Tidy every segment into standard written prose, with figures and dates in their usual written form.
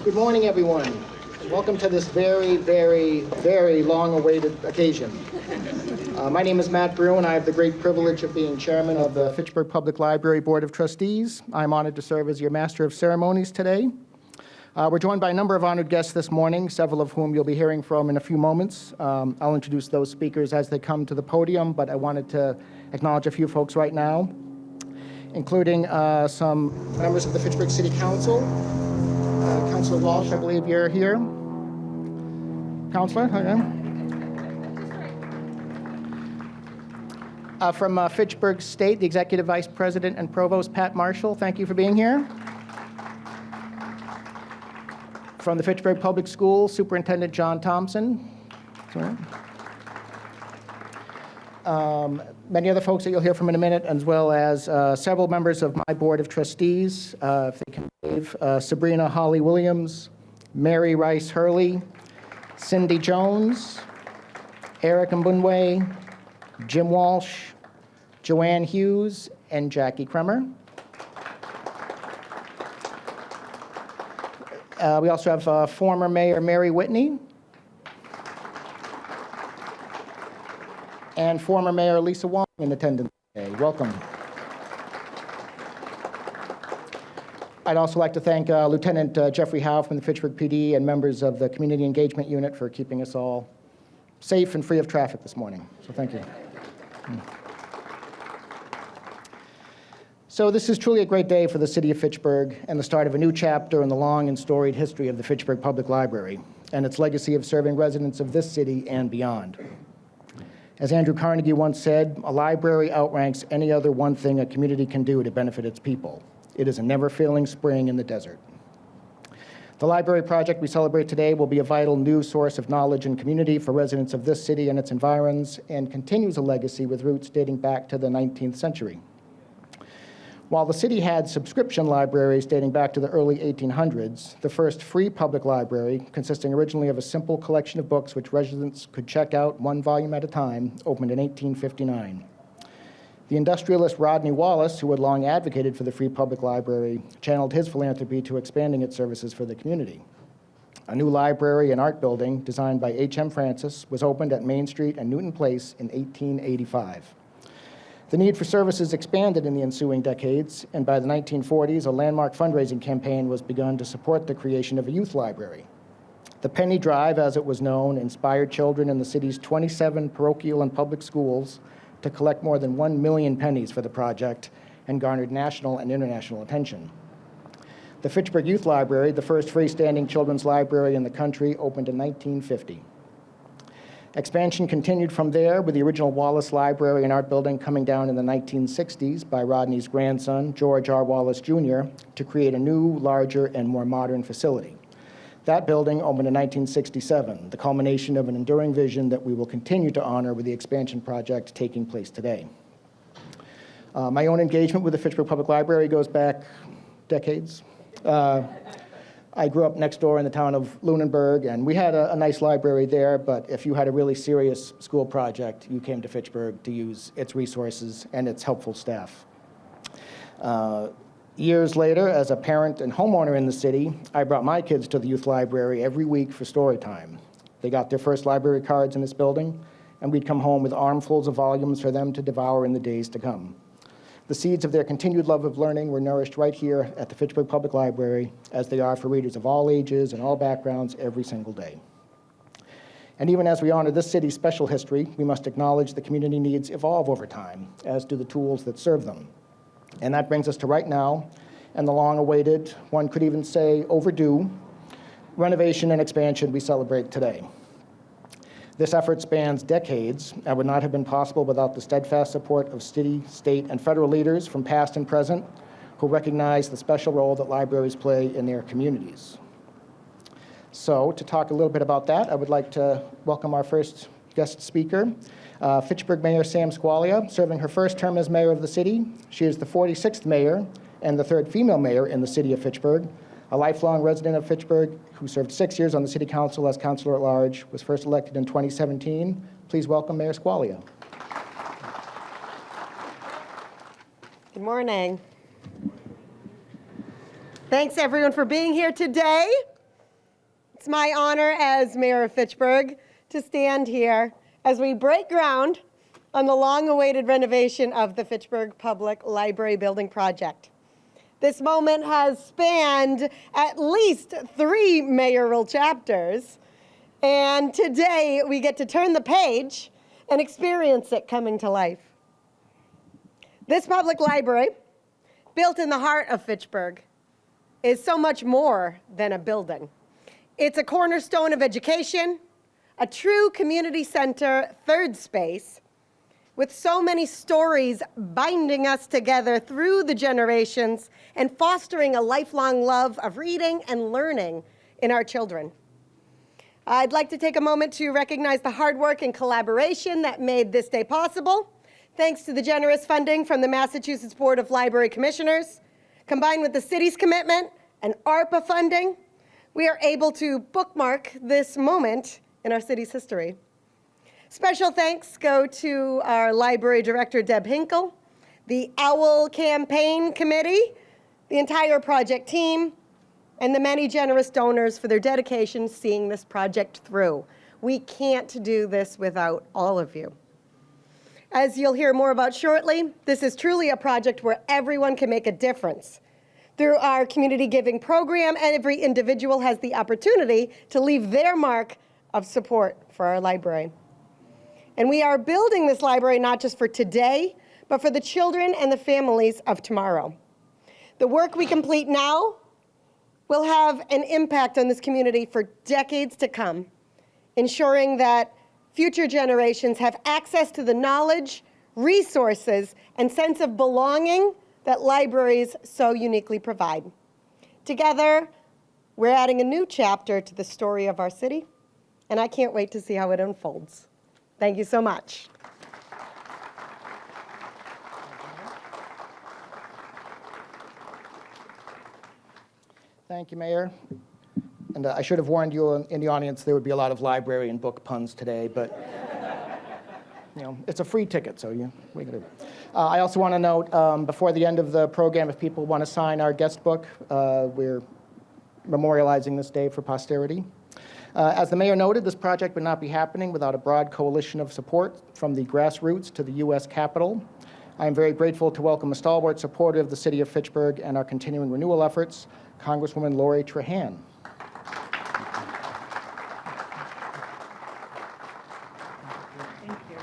Good morning, everyone. Welcome to this very, very, very long-awaited occasion. My name is Matt Brew, and I have the great privilege of being chairman of the Fitchburg Public Library Board of Trustees. I'm honored to serve as your master of ceremonies today. We're joined by a number of honored guests this morning, several of whom you'll be hearing from in a few moments. I'll introduce those speakers as they come to the podium, but I wanted to acknowledge a few folks right now, including some members of the Fitchburg City Council. Councilor Walsh, I believe you're here. Councilor, okay. From Fitchburg State, the Executive Vice President and Provost, Pat Marshall, thank you for being here. From the Fitchburg Public Schools, Superintendent John Thompson. Many other folks that you'll hear from in a minute, as well as several members of my Board of Trustees, if they can wave, Sabrina Holly Williams, Mary Rice Hurley, Cindy Jones, Eric Mbunwe, Jim Walsh, Joanne Hughes, and Jackie Kremer. We also have former Mayor Mary Whitney and former Mayor Lisa Wong in attendance today. Welcome. I'd also like to thank Lieutenant Jeffrey Howe from the Fitchburg PD and members of the Community Engagement Unit for keeping us all safe and free of traffic this morning. So thank you. So this is truly a great day for the city of Fitchburg and the start of a new chapter in the long and storied history of the Fitchburg Public Library and its legacy of serving residents of this city and beyond. As Andrew Carnegie once said, a library outranks any other one thing a community can do to benefit its people. It is a never-failing spring in the desert. The library project we celebrate today will be a vital new source of knowledge and community for residents of this city and its environs, and continues a legacy with roots dating back to the 19th century. While the city had subscription libraries dating back to the early 1800s, the first free public library, consisting originally of a simple collection of books which residents could check out one volume at a time, opened in 1859. The industrialist Rodney Wallace, who had long advocated for the free public library, channeled his philanthropy to expanding its services for the community. A new library and art building, designed by H.M. Francis, was opened at Main Street and Newton Place in 1885. The need for services expanded in the ensuing decades, and by the 1940s, a landmark fundraising campaign was begun to support the creation of a youth library. The Penny Drive, as it was known, inspired children in the city's 27 parochial and public schools to collect more than 1 million pennies for the project and garnered national and international attention. The Fitchburg Youth Library, the first freestanding children's library in the country, opened in 1950. Expansion continued from there, with the original Wallace Library and Art Building coming down in the 1960s by Rodney's grandson, George R. Wallace Jr., to create a new, larger, and more modern facility. That building opened in 1967, the culmination of an enduring vision that we will continue to honor with the expansion project taking place today. My own engagement with the Fitchburg Public Library goes back decades. I grew up next door in the town of Lunenburg, and we had a nice library there, but if you had a really serious school project, you came to Fitchburg to use its resources and its helpful staff. Years later, as a parent and homeowner in the city, I brought my kids to the youth library every week for story time. They got their first library cards in this building, and we'd come home with armfuls of volumes for them to devour in the days to come. The seeds of their continued love of learning were nourished right here at the Fitchburg Public Library, as they are for readers of all ages and all backgrounds every single day. And even as we honor this city's special history, we must acknowledge the community needs evolve over time, as do the tools that serve them. And that brings us to right now, and the long-awaited, one could even say overdue, renovation and expansion we celebrate today. This effort spans decades and would not have been possible without the steadfast support of city, state, and federal leaders from past and present who recognize the special role that libraries play in their communities. So to talk a little bit about that, I would like to welcome our first guest speaker, Fitchburg Mayor Sam Squalia, serving her first term as mayor of the city. She is the 46th mayor and the third female mayor in the city of Fitchburg. A lifelong resident of Fitchburg who served 6 years on the city council as councilor at large, was first elected in 2017. Please welcome Mayor Squalia. Good morning. Thanks everyone for being here today. It's my honor as Mayor of Fitchburg to stand here as we break ground on the long-awaited renovation of the Fitchburg Public Library building project. This moment has spanned at least 3 mayoral chapters, and today we get to turn the page and experience it coming to life. This public library, built in the heart of Fitchburg, is so much more than a building. It's a cornerstone of education, a true community center third space, with so many stories binding us together through the generations and fostering a lifelong love of reading and learning in our children. I'd like to take a moment to recognize the hard work and collaboration that made this day possible. Thanks to the generous funding from the Massachusetts Board of Library Commissioners, combined with the city's commitment and ARPA funding, we are able to bookmark this moment in our city's history. Special thanks go to our library director, Deb Hinkle, the OWL campaign committee, the entire project team, and the many generous donors for their dedication seeing this project through. We can't do this without all of you. As you'll hear more about shortly, this is truly a project where everyone can make a difference. Through our community giving program, every individual has the opportunity to leave their mark of support for our library. And we are building this library not just for today, but for the children and the families of tomorrow. The work we complete now will have an impact on this community for decades to come, ensuring that future generations have access to the knowledge, resources, and sense of belonging that libraries so uniquely provide. Together, we're adding a new chapter to the story of our city, and I can't wait to see how it unfolds. Thank you so much. Thank you, Mayor. And I should have warned you in the audience there would be a lot of library and book puns today, but it's a free ticket, so we gotta. I also want to note before the end of the program, if people want to sign our guest book, we're memorializing this day for posterity. As the mayor noted, this project would not be happening without a broad coalition of support from the grassroots to the U.S. Capitol. I am very grateful to welcome a stalwart supporter of the city of Fitchburg and our continuing renewal efforts, Congresswoman Lori Trahan. Thank you.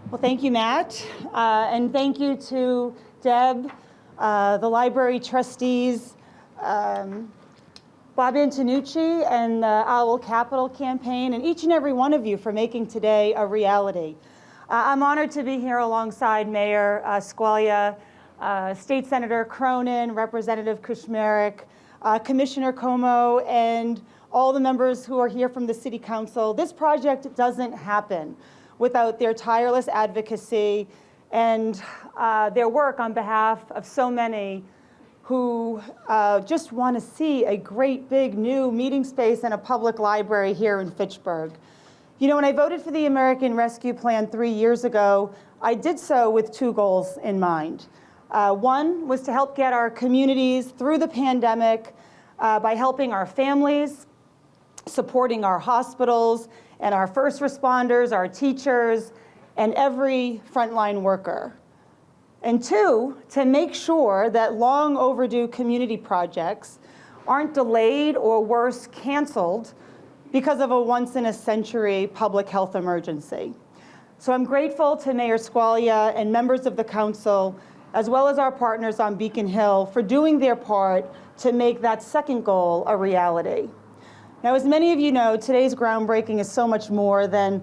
Well, thank you, Matt, and thank you to Deb, the library trustees, Bob Antonucci and the OWL Capital campaign, and each and every one of you for making today a reality. I'm honored to be here alongside Mayor Squalia, State Senator Cronin, Representative Kushmarek, Commissioner Como, and all the members who are here from the City Council. This project doesn't happen without their tireless advocacy and their work on behalf of so many who just want to see a great big new meeting space and a public library here in Fitchburg. You know, when I voted for the American Rescue Plan 3 years ago, I did so with 2 goals in mind. One was to help get our communities through the pandemic by helping our families, supporting our hospitals and our first responders, our teachers, and every frontline worker. And 2, to make sure that long overdue community projects aren't delayed or worse, canceled because of a once-in-a-century public health emergency. So I'm grateful to Mayor Squalia and members of the council, as well as our partners on Beacon Hill, for doing their part to make that second goal a reality. Now, as many of you know, today's groundbreaking is so much more than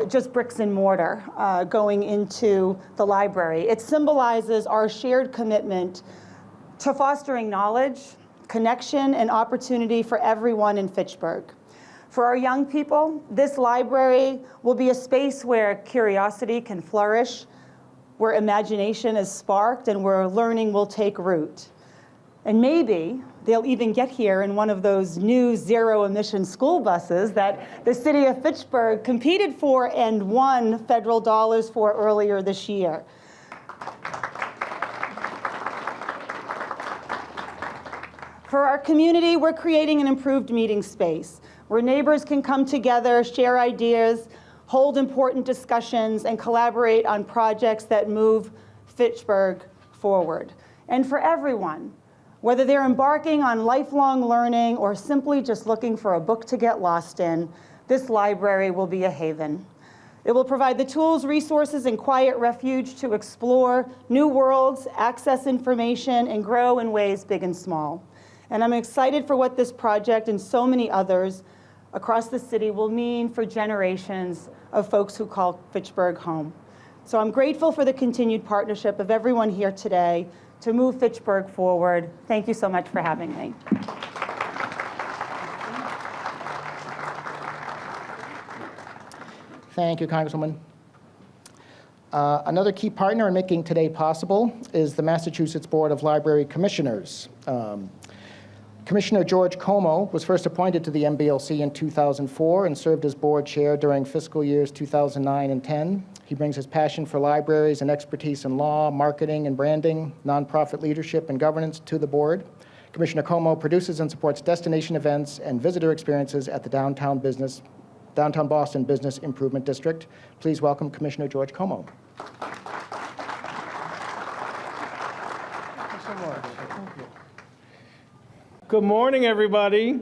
just bricks and mortar going into the library. It symbolizes our shared commitment to fostering knowledge, connection, and opportunity for everyone in Fitchburg. For our young people, this library will be a space where curiosity can flourish, where imagination is sparked, and where learning will take root. And maybe they'll even get here in one of those new zero-emission school buses that the city of Fitchburg competed for and won federal dollars for earlier this year. For our community, we're creating an improved meeting space where neighbors can come together, share ideas, hold important discussions, and collaborate on projects that move Fitchburg forward. And for everyone, whether they're embarking on lifelong learning or simply just looking for a book to get lost in, this library will be a haven. It will provide the tools, resources, and quiet refuge to explore new worlds, access information, and grow in ways big and small. And I'm excited for what this project and so many others across the city will mean for generations of folks who call Fitchburg home. So I'm grateful for the continued partnership of everyone here today to move Fitchburg forward. Thank you so much for having me. Thank you, Congresswoman. Another key partner in making today possible is the Massachusetts Board of Library Commissioners. Commissioner George Como was first appointed to the MBLC in 2004 and served as board chair during fiscal years 2009 and 10. He brings his passion for libraries and expertise in law, marketing and branding, nonprofit leadership and governance to the board. Commissioner Como produces and supports destination events and visitor experiences at the Downtown Boston Business Improvement District. Please welcome Commissioner George Como. Good morning, everybody.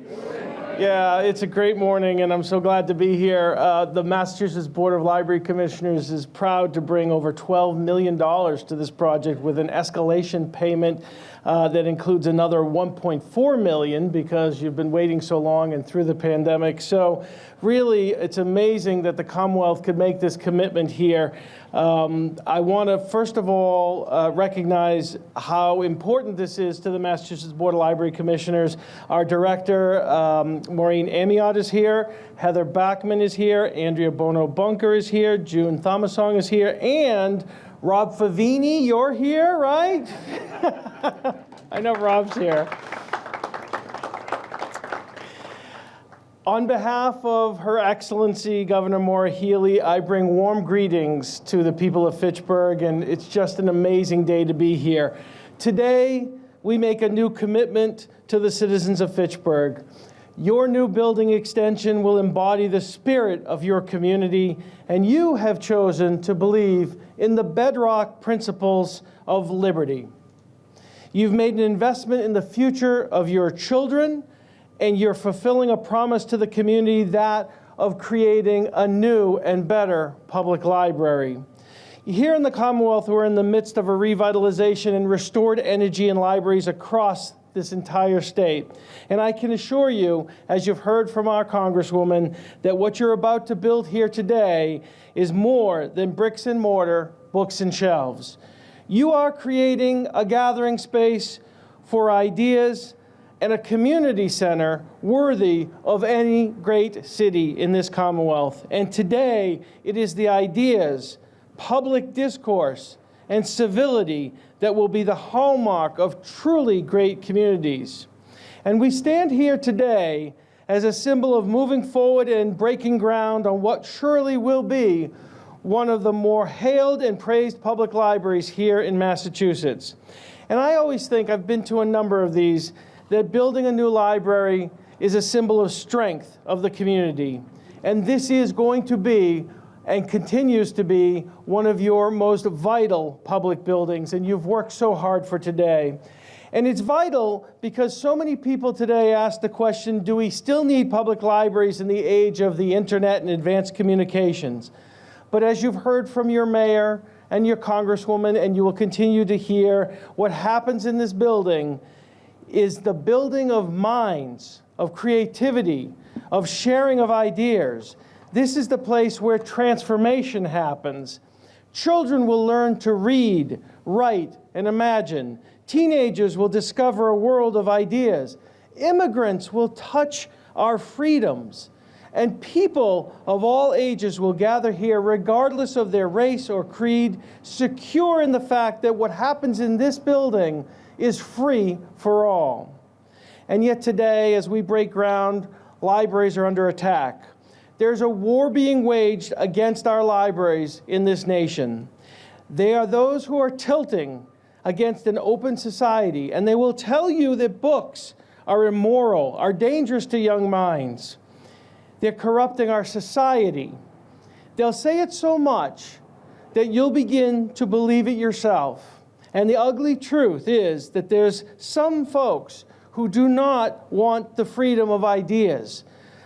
Yeah, it's a great morning, and I'm so glad to be here. The Massachusetts Board of Library Commissioners is proud to bring over $12 million to this project with an escalation payment that includes another $1.4 million because you've been waiting so long and through the pandemic. So really, it's amazing that the Commonwealth could make this commitment here. I want to, first of all, recognize how important this is to the Massachusetts Board of Library Commissioners. Our director, Maureen Amiot, is here. Heather Backman is here. Andrea Bono-Bunker is here. June Thomasong is here. And Rob Favini, you're here, right? I know Rob's here. On behalf of Her Excellency Governor Maura Healey, I bring warm greetings to the people of Fitchburg, and it's just an amazing day to be here. Today, we make a new commitment to the citizens of Fitchburg. Your new building extension will embody the spirit of your community, and you have chosen to believe in the bedrock principles of liberty. You've made an investment in the future of your children, and you're fulfilling a promise to the community, that of creating a new and better public library. Here in the Commonwealth, we're in the midst of a revitalization and restored energy in libraries across this entire state. And I can assure you, as you've heard from our Congresswoman, that what you're about to build here today is more than bricks and mortar, books and shelves. You are creating a gathering space for ideas and a community center worthy of any great city in this Commonwealth. And today, it is the ideas, public discourse, and civility that will be the hallmark of truly great communities. And we stand here today as a symbol of moving forward and breaking ground on what surely will be one of the more hailed and praised public libraries here in Massachusetts. And I always think, I've been to a number of these, that building a new library is a symbol of strength of the community. And this is going to be, and continues to be, one of your most vital public buildings, and you've worked so hard for today. And it's vital because so many people today ask the question, do we still need public libraries in the age of the internet and advanced communications? But as you've heard from your mayor and your congresswoman, and you will continue to hear, what happens in this building is the building of minds, of creativity, of sharing of ideas. This is the place where transformation happens. Children will learn to read, write, and imagine. Teenagers will discover a world of ideas. Immigrants will touch our freedoms. And people of all ages will gather here regardless of their race or creed, secure in the fact that what happens in this building is free for all. And yet today, as we break ground, libraries are under attack. There's a war being waged against our libraries in this nation. They are those who are tilting against an open society, and they will tell you that books are immoral, are dangerous to young minds. They're corrupting our society. They'll say it so much that you'll begin to believe it yourself. And the ugly truth is that there's some folks who do not want the freedom of ideas,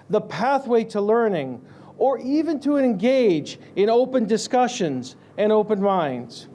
the pathway to learning, or even to engage in open discussions and open minds.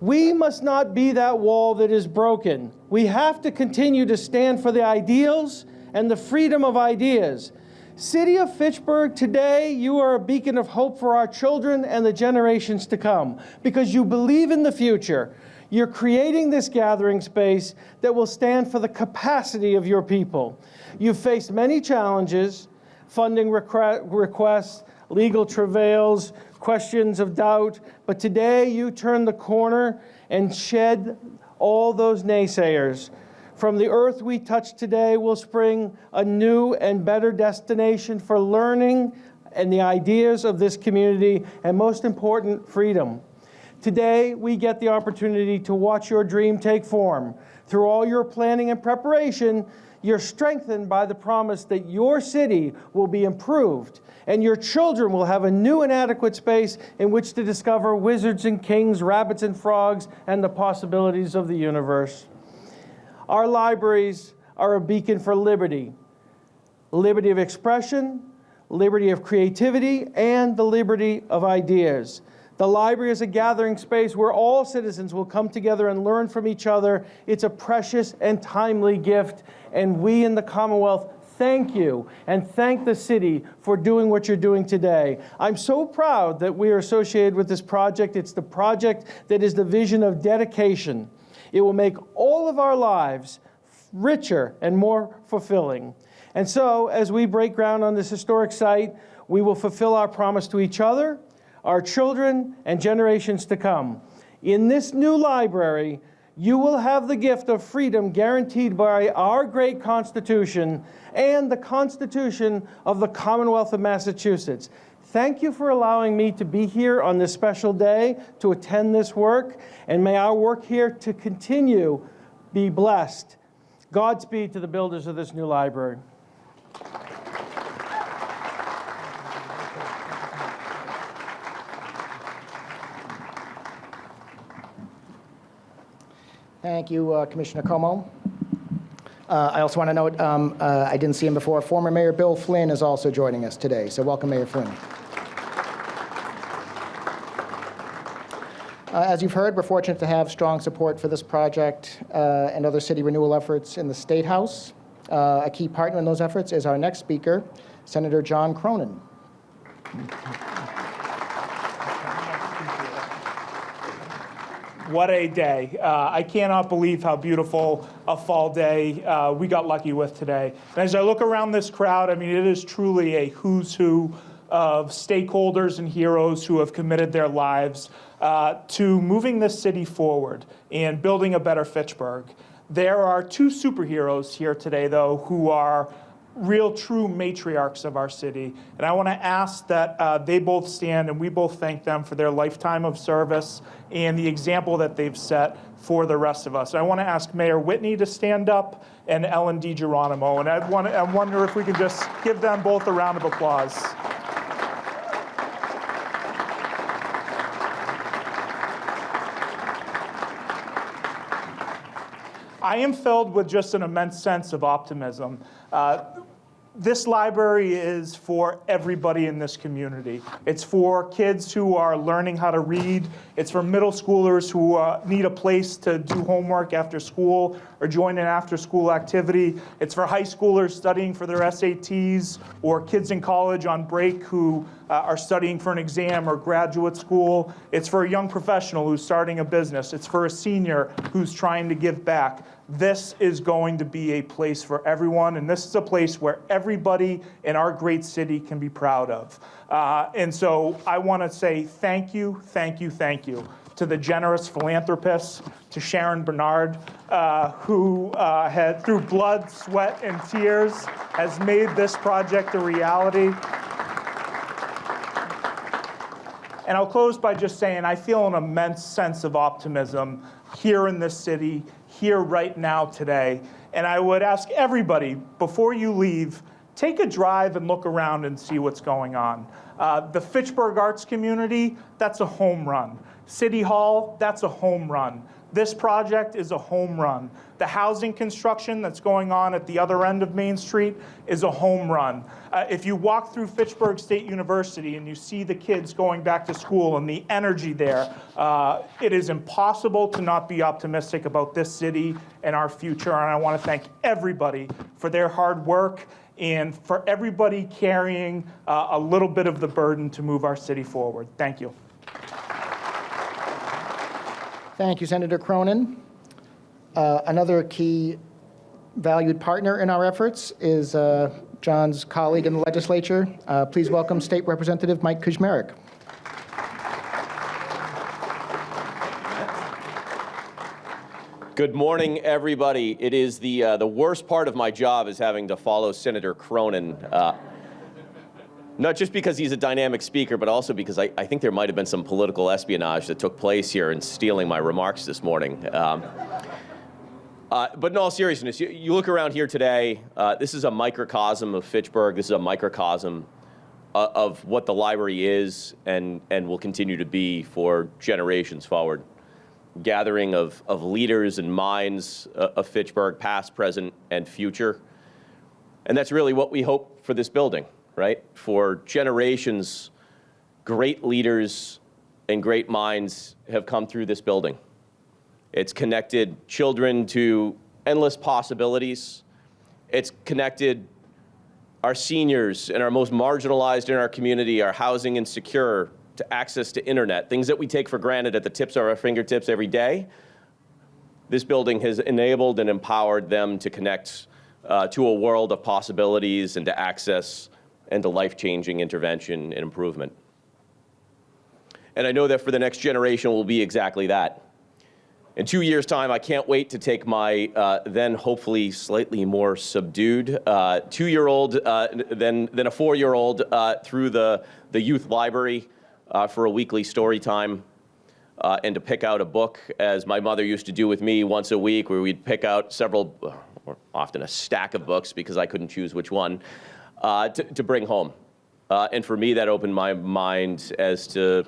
We must not be that wall that is broken. We have to continue to stand for the ideals and the freedom of ideas. City of Fitchburg, today you are a beacon of hope for our children and the generations to come because you believe in the future. You're creating this gathering space that will stand for the capacity of your people. You've faced many challenges, funding requests, legal travails, questions of doubt, but today you turn the corner and shed all those naysayers. From the earth we touch today will spring a new and better destination for learning and the ideas of this community, and most important, freedom. Today, we get the opportunity to watch your dream take form. Through all your planning and preparation, you're strengthened by the promise that your city will be improved and your children will have a new and adequate space in which to discover wizards and kings, rabbits and frogs, and the possibilities of the universe. Our libraries are a beacon for liberty. Liberty of expression, liberty of creativity, and the liberty of ideas. The library is a gathering space where all citizens will come together and learn from each other. It's a precious and timely gift, and we in the Commonwealth thank you and thank the city for doing what you're doing today. I'm so proud that we are associated with this project. It's the project that is the vision of dedication. It will make all of our lives richer and more fulfilling. And so, as we break ground on this historic site, we will fulfill our promise to each other, our children, and generations to come. In this new library, you will have the gift of freedom guaranteed by our great Constitution and the Constitution of the Commonwealth of Massachusetts. Thank you for allowing me to be here on this special day to attend this work, and may our work here to continue be blessed. Godspeed to the builders of this new library. Thank you, Commissioner Como. I also want to note, I didn't see him before, former Mayor Bill Flynn is also joining us today, so welcome, Mayor Flynn. As you've heard, we're fortunate to have strong support for this project and other city renewal efforts in the State House. A key partner in those efforts is our next speaker, Senator John Cronin. What a day. I cannot believe how beautiful a fall day we got lucky with today. And as I look around this crowd, I mean, it is truly a who's who of stakeholders and heroes who have committed their lives to moving this city forward and building a better Fitchburg. There are two superheroes here today, though, who are real true matriarchs of our city. And I want to ask that they both stand and we both thank them for their lifetime of service and the example that they've set for the rest of us. I want to ask Mayor Whitney to stand up and Ellen DiGeronimo. And I wonder if we can just give them both a round of applause. I am filled with just an immense sense of optimism. This library is for everybody in this community. It's for kids who are learning how to read. It's for middle schoolers who need a place to do homework after school or join an after-school activity. It's for high schoolers studying for their SATs or kids in college on break who are studying for an exam or graduate school. It's for a young professional who's starting a business. It's for a senior who's trying to give back. This is going to be a place for everyone, and this is a place where everybody in our great city can be proud of. And so I want to say thank you, thank you, thank you to the generous philanthropists, to Sharon Bernard, who had, through blood, sweat, and tears, has made this project a reality. And I'll close by just saying I feel an immense sense of optimism here in this city, here right now today. And I would ask everybody, before you leave, take a drive and look around and see what's going on. The Fitchburg arts community, that's a home run. City Hall, that's a home run. This project is a home run. The housing construction that's going on at the other end of Main Street is a home run. If you walk through Fitchburg State University and you see the kids going back to school and the energy there, it is impossible to not be optimistic about this city and our future. And I want to thank everybody for their hard work and for everybody carrying a little bit of the burden to move our city forward. Thank you. Thank you, Senator Cronin. Another key valued partner in our efforts is John's colleague in the legislature. Please welcome State Representative Mike Kuczmarek. Good morning, everybody. It is the worst part of my job is having to follow Senator Cronin. Not just because he's a dynamic speaker, but also because I think there might have been some political espionage that took place here in stealing my remarks this morning. But in all seriousness, you look around here today, this is a microcosm of Fitchburg. This is a microcosm of what the library is and will continue to be for generations forward. Gathering of leaders and minds of Fitchburg, past, present, and future. And that's really what we hope for this building. Right? For generations, great leaders and great minds have come through this building. It's connected children to endless possibilities. It's connected our seniors and our most marginalized in our community, our housing insecure, to access to internet, things that we take for granted at the tips of our fingertips every day. This building has enabled and empowered them to connect to a world of possibilities and to access and to life-changing intervention and improvement. And I know that for the next generation will be exactly that. In 2 years' time, I can't wait to take my then hopefully slightly more subdued 2-year-old than a 4-year-old through the youth library for a weekly story time and to pick out a book, as my mother used to do with me once a week, where we'd pick out several, or often a stack of books because I couldn't choose which one, to bring home. And for me, that opened my mind as to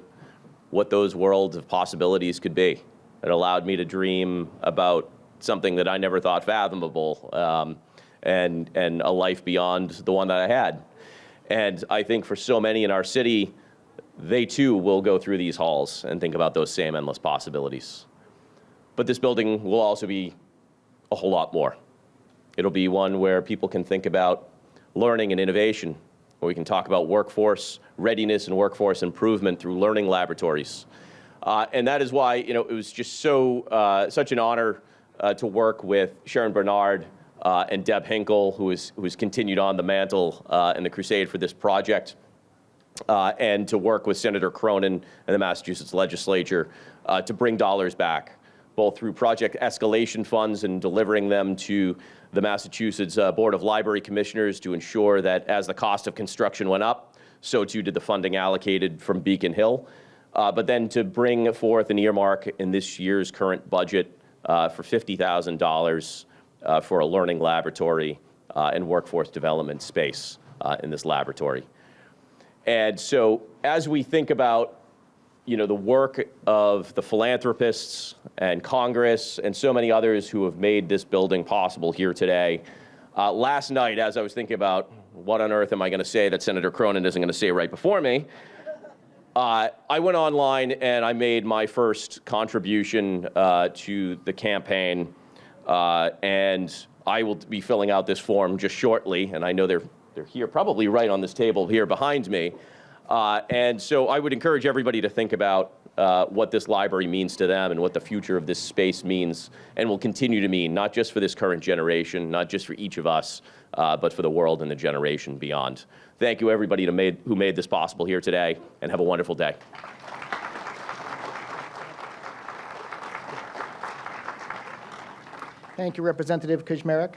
what those worlds of possibilities could be. It allowed me to dream about something that I never thought fathomable, and a life beyond the one that I had. And I think for so many in our city, they too will go through these halls and think about those same endless possibilities. But this building will also be a whole lot more. It'll be one where people can think about learning and innovation, where we can talk about workforce readiness and workforce improvement through learning laboratories. And that is why, it was just such an honor to work with Sharon Bernard and Deb Hinkle, who's continued on the mantle and the crusade for this project, and to work with Senator Cronin and the Massachusetts legislature to bring dollars back, both through project escalation funds and delivering them to the Massachusetts Board of Library Commissioners to ensure that as the cost of construction went up, so too did the funding allocated from Beacon Hill. But then to bring forth an earmark in this year's current budget for $50,000 for a learning laboratory and workforce development space in this laboratory. And so as we think about the work of the philanthropists and Congress and so many others who have made this building possible here today, last night, as I was thinking about what on earth am I going to say that Senator Cronin isn't going to say right before me, I went online and I made my first contribution to the campaign, and I will be filling out this form just shortly, and I know they're here, probably right on this table here behind me. And so I would encourage everybody to think about what this library means to them and what the future of this space means and will continue to mean, not just for this current generation, not just for each of us, but for the world and the generation beyond. Thank you, everybody who made this possible here today, and have a wonderful day. Thank you, Representative Kuczmarek.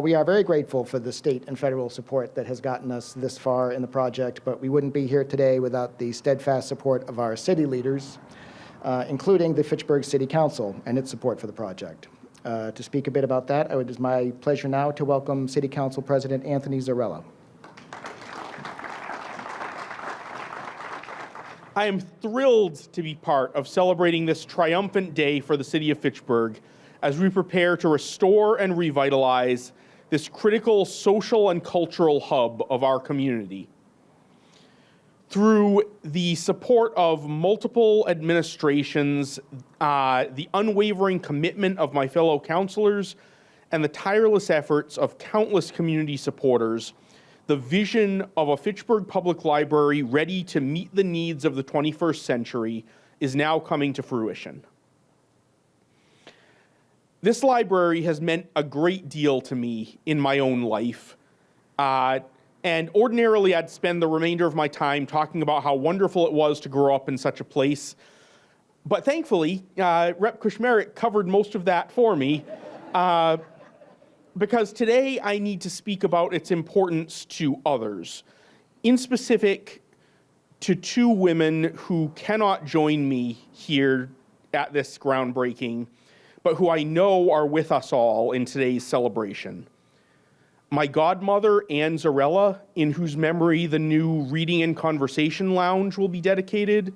We are very grateful for the state and federal support that has gotten us this far in the project, but we wouldn't be here today without the steadfast support of our city leaders, including the Fitchburg City Council and its support for the project. To speak a bit about that, it is my pleasure now to welcome City Council President Anthony Zarella. I am thrilled to be part of celebrating this triumphant day for the city of Fitchburg as we prepare to restore and revitalize this critical social and cultural hub of our community. Through the support of multiple administrations, the unwavering commitment of my fellow councilors, and the tireless efforts of countless community supporters, the vision of a Fitchburg Public Library ready to meet the needs of the 21st century is now coming to fruition. This library has meant a great deal to me in my own life. And ordinarily, I'd spend the remainder of my time talking about how wonderful it was to grow up in such a place. But thankfully, Rep. Kushmerik covered most of that for me, because today I need to speak about its importance to others, in specific to two women who cannot join me here at this groundbreaking, but who I know are with us all in today's celebration. My godmother, Anne Zarella, in whose memory the new Reading and Conversation Lounge will be dedicated,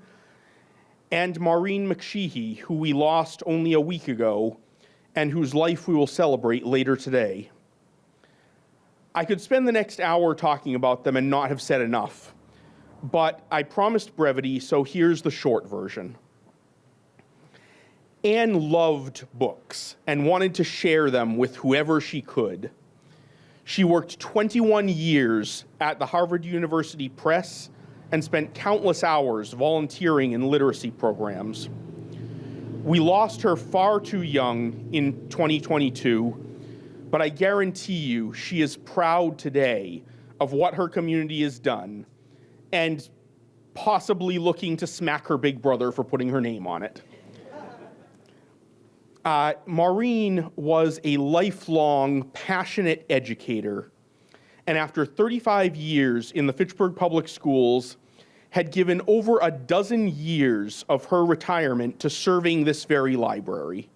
and Maureen McSheehy, who we lost only a week ago, and whose life we will celebrate later today. I could spend the next hour talking about them and not have said enough, but I promised brevity, so here's the short version. Anne loved books and wanted to share them with whoever she could. She worked 21 years at the Harvard University Press and spent countless hours volunteering in literacy programs. We lost her far too young in 2022, but I guarantee you she is proud today of what her community has done and possibly looking to smack her big brother for putting her name on it. Maureen was a lifelong, passionate educator, and after 35 years in the Fitchburg Public Schools, had given over a dozen years of her retirement to serving this very library.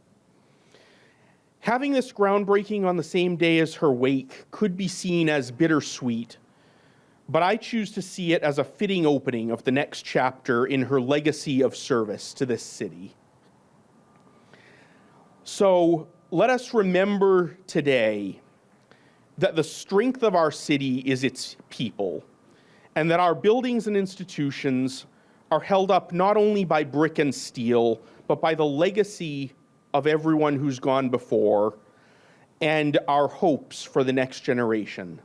Having this groundbreaking on the same day as her wake could be seen as bittersweet, but I choose to see it as a fitting opening of the next chapter in her legacy of service to this city. So let us remember today that the strength of our city is its people, and that our buildings and institutions are held up not only by brick and steel, but by the legacy of everyone who's gone before and our hopes for the next generation.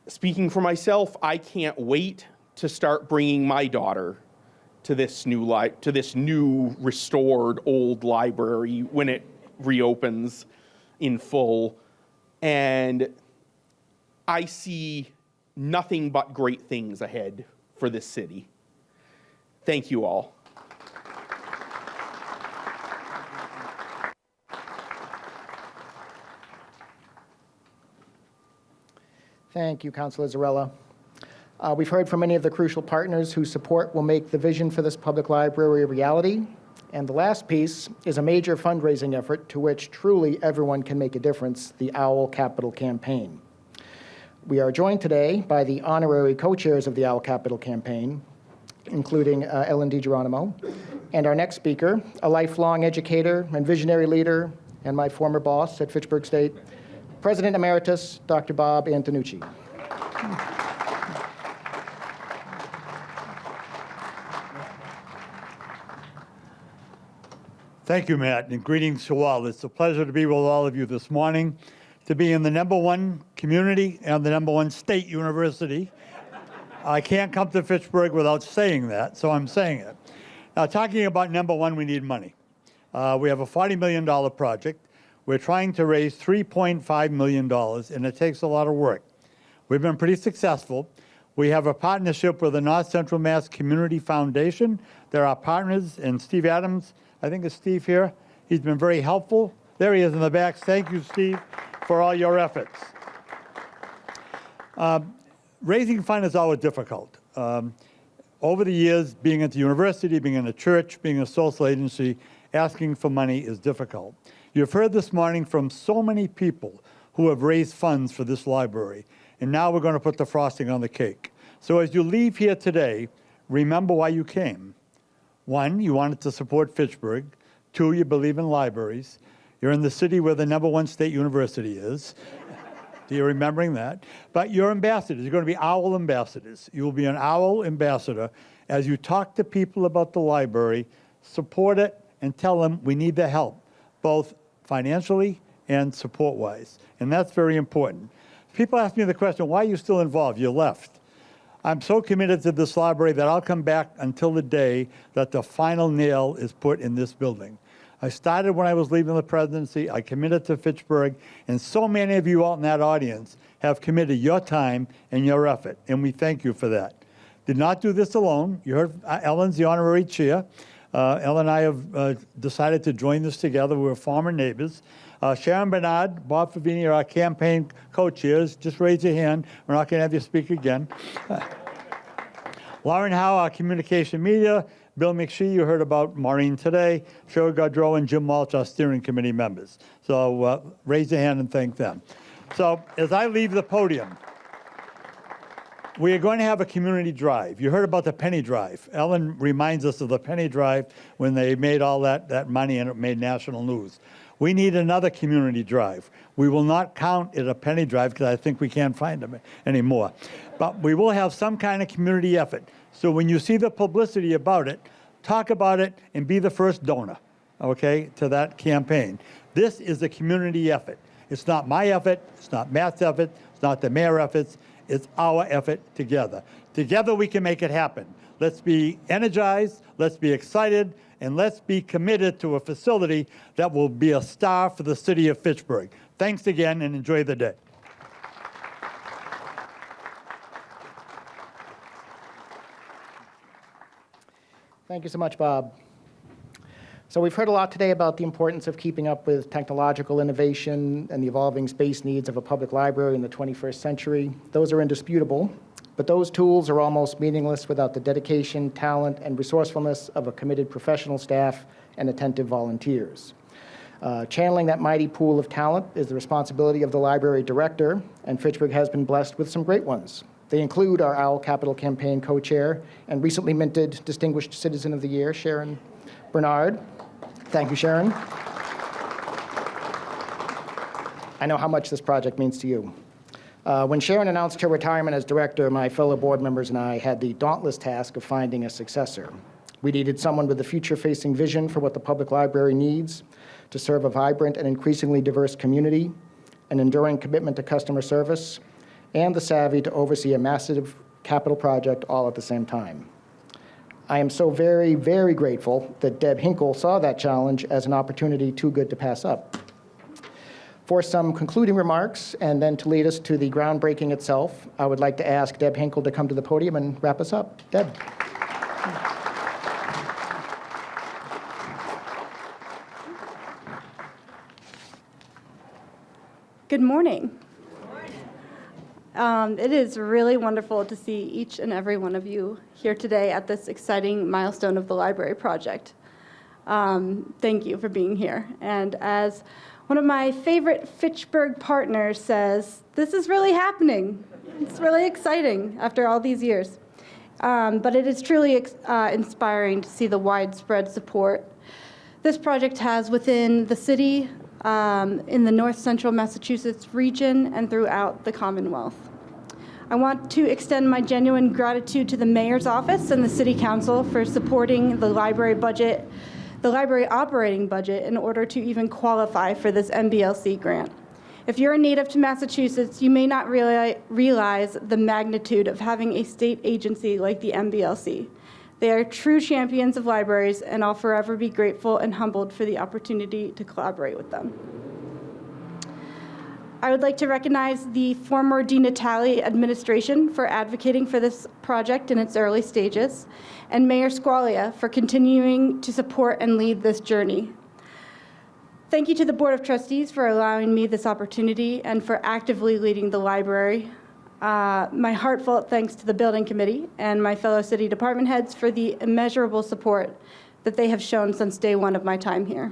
Speaking for myself, I can't wait to start bringing my daughter to this new restored old library when it reopens in full. And I see nothing but great things ahead for this city. Thank you all. Thank you, Councilor Zarella. We've heard from many of the crucial partners whose support will make the vision for this public library a reality. And the last piece is a major fundraising effort to which truly everyone can make a difference, the OWL Capital Campaign. We are joined today by the honorary co-chairs of the OWL Capital Campaign, including Ellen DiGeronimo, and our next speaker, a lifelong educator and visionary leader, and my former boss at Fitchburg State, President Emeritus, Dr. Bob Antonucci. Thank you, Matt, and greetings to all. It's a pleasure to be with all of you this morning, to be in the #1 community and the #1 state university. I can't come to Fitchburg without saying that, so I'm saying it. Now, talking about #1, we need money. We have a $40 million project. We're trying to raise $3.5 million, and it takes a lot of work. We've been pretty successful. We have a partnership with the North Central Mass Community Foundation. They're our partners, and Steve Adams, I think it's Steve here. He's been very helpful. There he is in the back. Thank you, Steve, for all your efforts. Raising funds is always difficult. Over the years, being at the university, being in a church, being a social agency, asking for money is difficult. You've heard this morning from so many people who have raised funds for this library, and now we're going to put the frosting on the cake. So as you leave here today, remember why you came. 1, you wanted to support Fitchburg. 2, you believe in libraries. You're in the city where the #1 state university is. You're remembering that. But you're ambassadors. You're going to be OWL ambassadors. You will be an OWL ambassador as you talk to people about the library, support it, and tell them we need their help, both financially and support-wise. And that's very important. People ask me the question, why are you still involved? You left. I'm so committed to this library that I'll come back until the day that the final nail is put in this building. I started when I was leaving the presidency. I committed to Fitchburg, and so many of you out in that audience have committed your time and your effort, and we thank you for that. Did not do this alone. You heard Ellen's the honorary chair. Ellen and I have decided to join this together. We're former neighbors. Sharon Bernard, Bob Favini are our campaign co-chairs. Just raise your hand. We're not going to have you speak again. Lauren Howe, our communication media. Bill McShee, you heard about Maureen today. Cheryl Gaudreau and Jim Walsh, our steering committee members. So raise your hand and thank them. So as I leave the podium, we are going to have a community drive. You heard about the penny drive. Ellen reminds us of the penny drive when they made all that money and it made national news. We need another community drive. We will not count it a penny drive because I think we can't find them anymore. But we will have some kind of community effort. So when you see the publicity about it, talk about it and be the first donor, okay, to that campaign. This is a community effort. It's not my effort. It's not Matt's effort. It's not the mayor's efforts. It's our effort together. Together we can make it happen. Let's be energized, let's be excited, and let's be committed to a facility that will be a star for the city of Fitchburg. Thanks again and enjoy the day. Thank you so much, Bob. So we've heard a lot today about the importance of keeping up with technological innovation and the evolving space needs of a public library in the 21st century. Those are indisputable, but those tools are almost meaningless without the dedication, talent, and resourcefulness of a committed professional staff and attentive volunteers. Channeling that mighty pool of talent is the responsibility of the library director, and Fitchburg has been blessed with some great ones. They include our OWL Capital Campaign co-chair and recently minted Distinguished Citizen of the Year, Sharon Bernard. Thank you, Sharon. I know how much this project means to you. When Sharon announced her retirement as director, my fellow board members and I had the dauntless task of finding a successor. We needed someone with a future-facing vision for what the public library needs to serve a vibrant and increasingly diverse community, an enduring commitment to customer service, and the savvy to oversee a massive capital project all at the same time. I am so very, very grateful that Deb Hinkle saw that challenge as an opportunity too good to pass up. For some concluding remarks, and then to lead us to the groundbreaking itself, I would like to ask Deb Hinkle to come to the podium and wrap us up. Deb. Good morning. It is really wonderful to see each and every one of you here today at this exciting milestone of the library project. Thank you for being here. And as one of my favorite Fitchburg partners says, this is really happening. It's really exciting after all these years. But it is truly inspiring to see the widespread support this project has within the city, in the north central Massachusetts region, and throughout the Commonwealth. I want to extend my genuine gratitude to the mayor's office and the city council for supporting the library budget, the library operating budget, in order to even qualify for this MBLC grant. If you're a native to Massachusetts, you may not realize the magnitude of having a state agency like the MBLC. They are true champions of libraries, and I'll forever be grateful and humbled for the opportunity to collaborate with them. I would like to recognize the former DiNatale administration for advocating for this project in its early stages, and Mayor Squalia for continuing to support and lead this journey. Thank you to the Board of Trustees for allowing me this opportunity and for actively leading the library. My heartfelt thanks to the Building Committee and my fellow city department heads for the immeasurable support that they have shown since day one of my time here.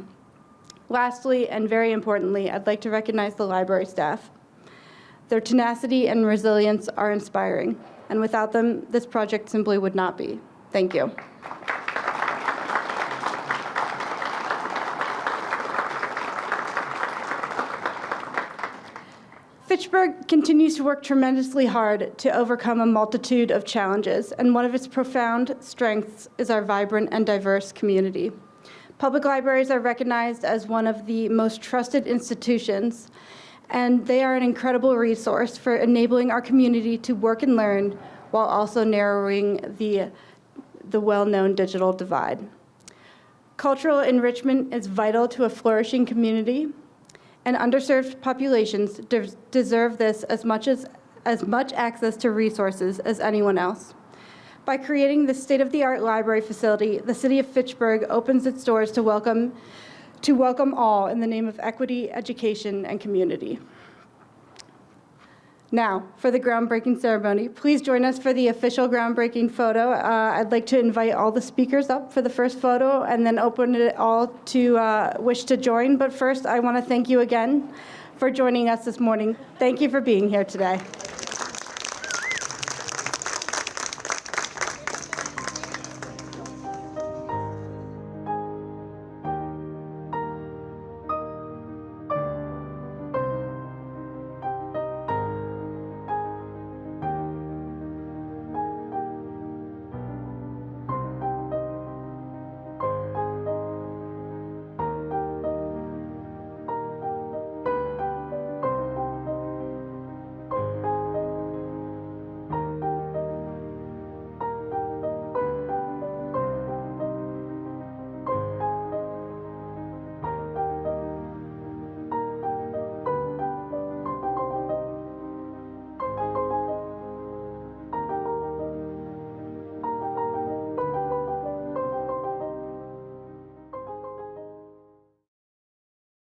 Lastly, and very importantly, I'd like to recognize the library staff. Their tenacity and resilience are inspiring, and without them, this project simply would not be. Thank you. Fitchburg continues to work tremendously hard to overcome a multitude of challenges, and one of its profound strengths is our vibrant and diverse community. Public libraries are recognized as one of the most trusted institutions, and they are an incredible resource for enabling our community to work and learn while also narrowing the well-known digital divide. Cultural enrichment is vital to a flourishing community, and underserved populations deserve this as much access to resources as anyone else. By creating this state-of-the-art library facility, the City of Fitchburg opens its doors to welcome all in the name of equity, education, and community. Now, for the groundbreaking ceremony, please join us for the official groundbreaking photo. I'd like to invite all the speakers up for the first photo and then open it all to wish to join. But first, I want to thank you again for joining us this morning. Thank you for being here today.